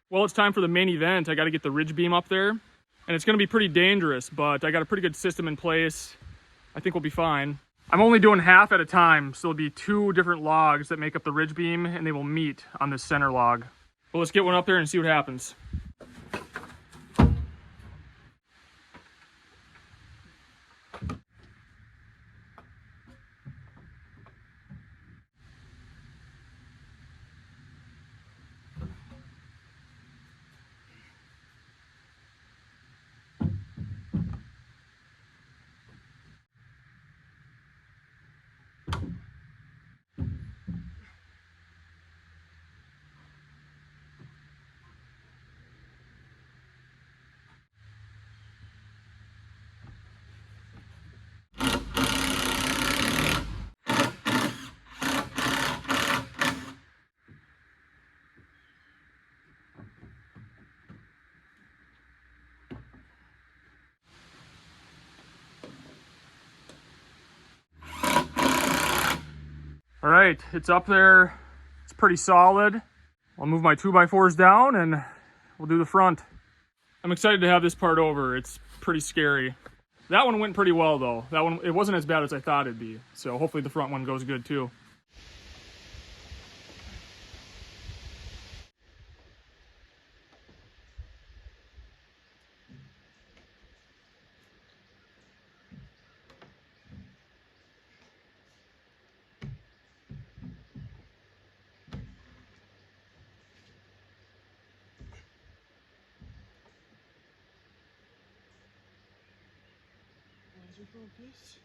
Well, it's time for the main event. I got to get the ridge beam up there, and it's going to be pretty dangerous, but I got a pretty good system in place. I think we'll be fine. I'm only doing half at a time, so there'll be 2 different logs that make up the ridge beam, and they will meet on this center log. Well, let's get one up there and see what happens. All right, it's up there. It's pretty solid. I'll move my 2x4s down and we'll do the front. I'm excited to have this part over. It's pretty scary. That one went pretty well though. That one, it wasn't as bad as I thought it'd be. So hopefully the front one goes good too. Focus.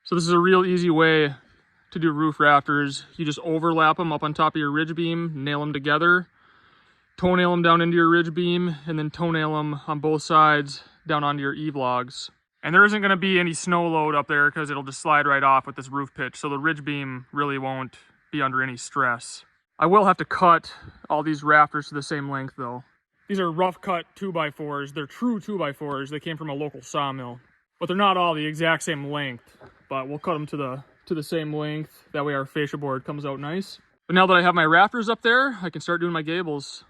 So this is a real easy way to do roof rafters. You just overlap them up on top of your ridge beam, nail them together, toenail them down into your ridge beam, and then toenail them on both sides down onto your E-logs. And there isn't going to be any snow load up there because it'll just slide right off with this roof pitch, so the ridge beam really won't be under any stress. I will have to cut all these rafters to the same length though. These are rough cut 2x4s. They're true 2x4s. They came from a local sawmill, but they're not all the exact same length, but we'll cut them to the same length. That way our fascia board comes out nice. But now that I have my rafters up there, I can start doing my gables.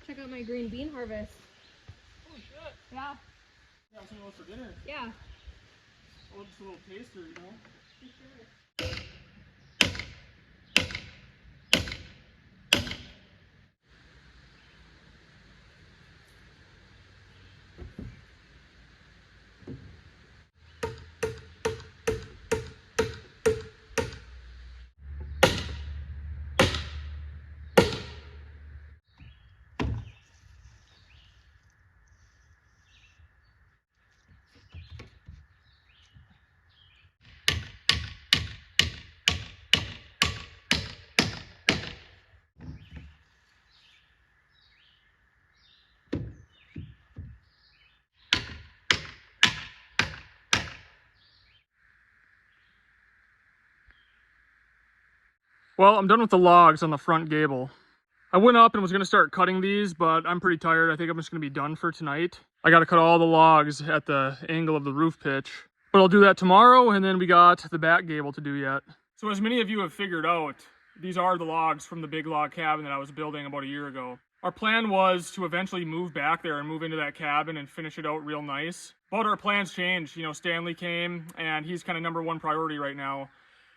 Check out my green bean harvest. Holy shit. Yeah. Yeah, some of those for dinner. Yeah. Oh, just a little taster, you know? For sure. Well, I'm done with the logs on the front gable. I went up and was going to start cutting these, but I'm pretty tired. I think I'm just going to be done for tonight. I got to cut all the logs at the angle of the roof pitch, but I'll do that tomorrow, and then we got the back gable to do yet. So as many of you have figured out, these are the logs from the big log cabin that I was building about a year ago. Our plan was to eventually move back there and move into that cabin and finish it out real nice. But our plans changed. You know, Stanley came, and he's kind of #1 priority right now.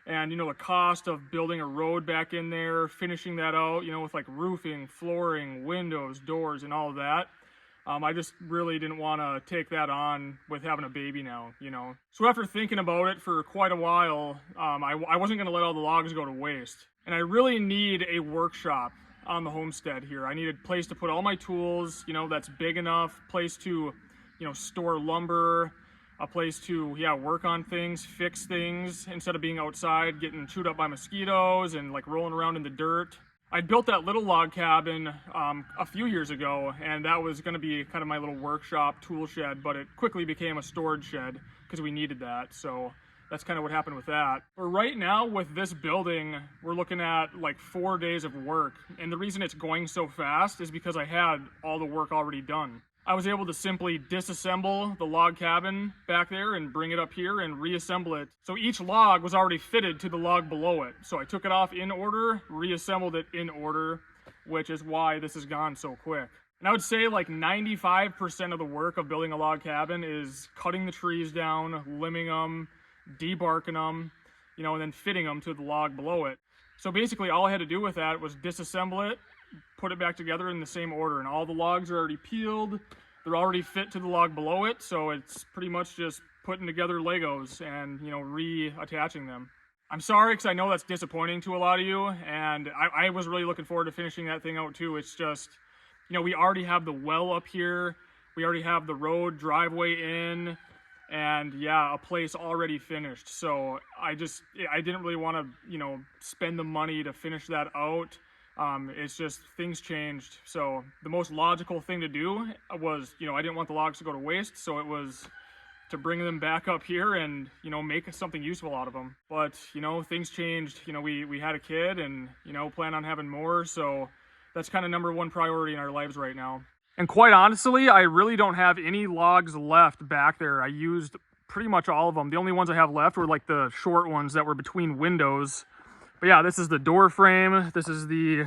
And, you know, the cost of building a road back in there, finishing that out, you know, with like roofing, flooring, windows, doors, and all of that. I just really didn't want to take that on with having a baby now, you know. So after thinking about it for quite a while, I wasn't going to let all the logs go to waste. And I really need a workshop on the homestead here. I need a place to put all my tools, you know, that's big enough, place to, you know, store lumber, a place to, work on things, fix things, instead of being outside getting chewed up by mosquitoes and like rolling around in the dirt. I built that little log cabin a few years ago, and that was going to be kind of my little workshop tool shed, but it quickly became a storage shed because we needed that. So that's kind of what happened with that. But right now with this building, we're looking at like 4 days of work. And the reason it's going so fast is because I had all the work already done. I was able to simply disassemble the log cabin back there and bring it up here and reassemble it. So each log was already fitted to the log below it. So I took it off in order, reassembled it in order, which is why this has gone so quick. And I would say like 95% of the work of building a log cabin is cutting the trees down, limbing them, debarking them, you know, and then fitting them to the log below it. So basically all I had to do with that was disassemble it, put it back together in the same order, and all the logs are already peeled. They're already fit to the log below it, so it's pretty much just putting together Legos and, you know, reattaching them. I'm sorry, because I know that's disappointing to a lot of you, and I was really looking forward to finishing that thing out too. It's just, you know, we already have the well up here, we already have the road driveway in, and yeah, a place already finished. So I didn't really want to, you know, spend the money to finish that out. It's just things changed. So the most logical thing to do was, you know, I didn't want the logs to go to waste, so it was to bring them back up here and, you know, make something useful out of them. But, you know, things changed. You know, we had a kid and, you know, plan on having more, so that's kind of #1 priority in our lives right now. And quite honestly, I really don't have any logs left back there. I used pretty much all of them. The only ones I have left were like the short ones that were between windows. But yeah, this is the door frame. This is the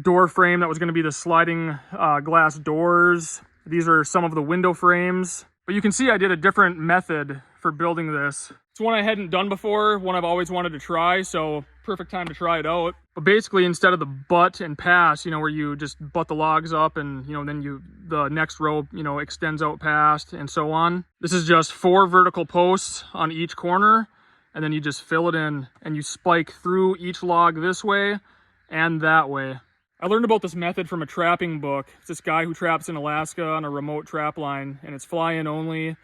door frame that was going to be the sliding glass doors. These are some of the window frames. But you can see I did a different method for building this. It's one I hadn't done before, one I've always wanted to try, so perfect time to try it out. But basically, instead of the butt and pass, you know, where you just butt the logs up and, you know, then the next row, you know, extends out past and so on. This is just 4 vertical posts on each corner, and then you just fill it in and you spike through each log this way and that way. I learned about this method from a trapping book. It's this guy who traps in Alaska on a remote trap line, and it's fly-in only.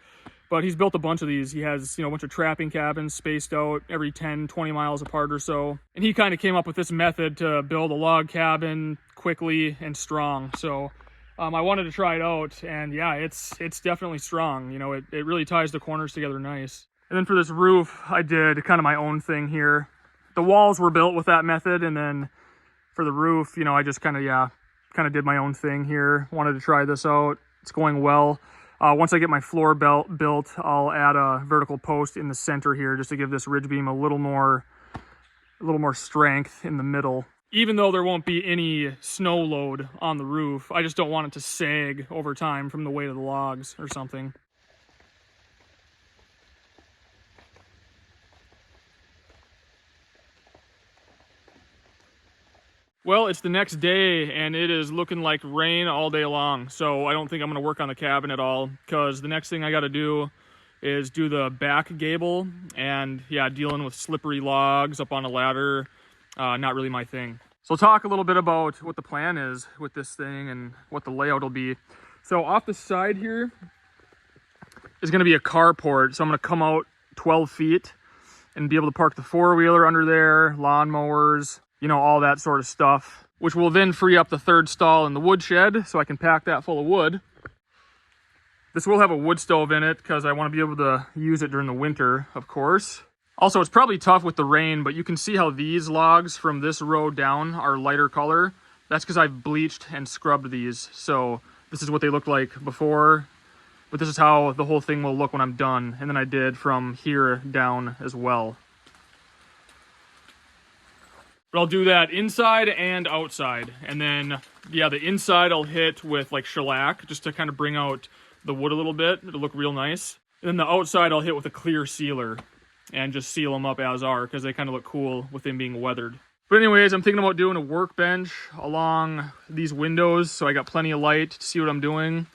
But he's built a bunch of these. He has, you know, a bunch of trapping cabins spaced out every 10, 20 miles apart or so. And he kind of came up with this method to build a log cabin quickly and strong. So I wanted to try it out, and yeah, it's definitely strong. You know, it really ties the corners together nice. And then for this roof, I did kind of my own thing here. The walls were built with that method, and then for the roof, you know, I just kind of did my own thing here. Wanted to try this out. It's going well. Once I get my floor built, I'll add a vertical post in the center here just to give this ridge beam a little more strength in the middle. Even though there won't be any snow load on the roof, I just don't want it to sag over time from the weight of the logs or something. Well, it's the next day and it is looking like rain all day long. So I don't think I'm gonna work on the cabin at all, because the next thing I gotta do is do the back gable, and yeah, dealing with slippery logs up on a ladder, not really my thing. So I'll talk a little bit about what the plan is with this thing and what the layout will be. So off the side here is gonna be a carport. So I'm gonna come out 12 feet and be able to park the 4-wheeler under there, lawnmowers, you know, all that sort of stuff, which will then free up the 3rd stall in the woodshed so I can pack that full of wood. This will have a wood stove in it because I want to be able to use it during the winter, of course. Also, it's probably tough with the rain, but you can see how these logs from this row down are lighter color. That's because I've bleached and scrubbed these. So this is what they looked like before, but this is how the whole thing will look when I'm done. And then I did from here down as well. But I'll do that inside and outside. And then, yeah, the inside I'll hit with like shellac just to kind of bring out the wood a little bit. It'll look real nice. And then the outside I'll hit with a clear sealer and just seal them up as are, because they kind of look cool with them being weathered. But anyways, I'm thinking about doing a workbench along these windows so I got plenty of light to see what I'm doing.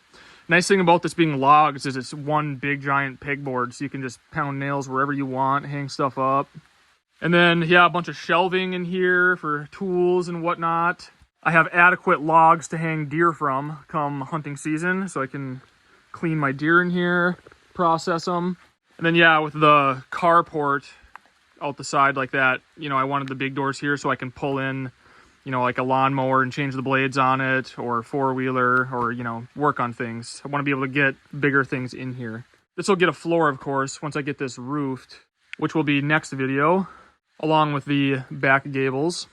Nice thing about this being logs is it's one big giant pegboard, so you can just pound nails wherever you want, hang stuff up. And then, yeah, a bunch of shelving in here for tools and whatnot. I have adequate logs to hang deer from come hunting season, so I can clean my deer in here, process them. And then, yeah, with the carport out the side like that, you know, I wanted the big doors here so I can pull in, you know, like a lawnmower and change the blades on it, or 4-wheeler, or, you know, work on things. I want to be able to get bigger things in here. This will get a floor, of course, once I get this roofed, which will be next video, along with the back gables.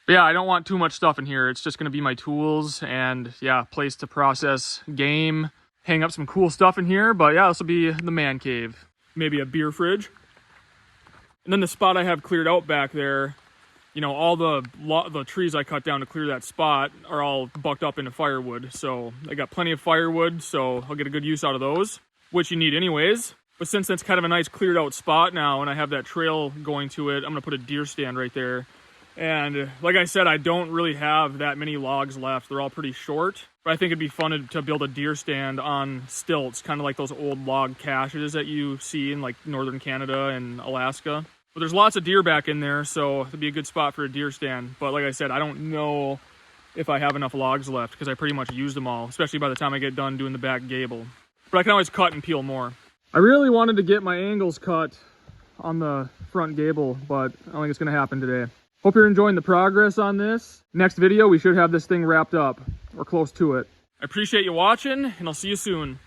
But yeah, I don't want too much stuff in here. It's just gonna be my tools and yeah, place to process game, hang up some cool stuff in here. But yeah, this will be the man cave. Maybe a beer fridge. And then the spot I have cleared out back there, you know, all the trees I cut down to clear that spot are all bucked up into firewood. So I got plenty of firewood, so I'll get a good use out of those, which you need anyways. But since that's kind of a nice cleared out spot now and I have that trail going to it, I'm gonna put a deer stand right there. And like I said, I don't really have that many logs left. They're all pretty short, but I think it'd be fun to build a deer stand on stilts, kind of like those old log caches that you see in like northern Canada and Alaska. But there's lots of deer back in there, so it'd be a good spot for a deer stand. But like I said, I don't know if I have enough logs left because I pretty much used them all, especially by the time I get done doing the back gable. But I can always cut and peel more. I really wanted to get my angles cut on the front gable, but I don't think it's gonna happen today. Hope you're enjoying the progress on this. Next video, we should have this thing wrapped up or close to it. I appreciate you watching, and I'll see you soon.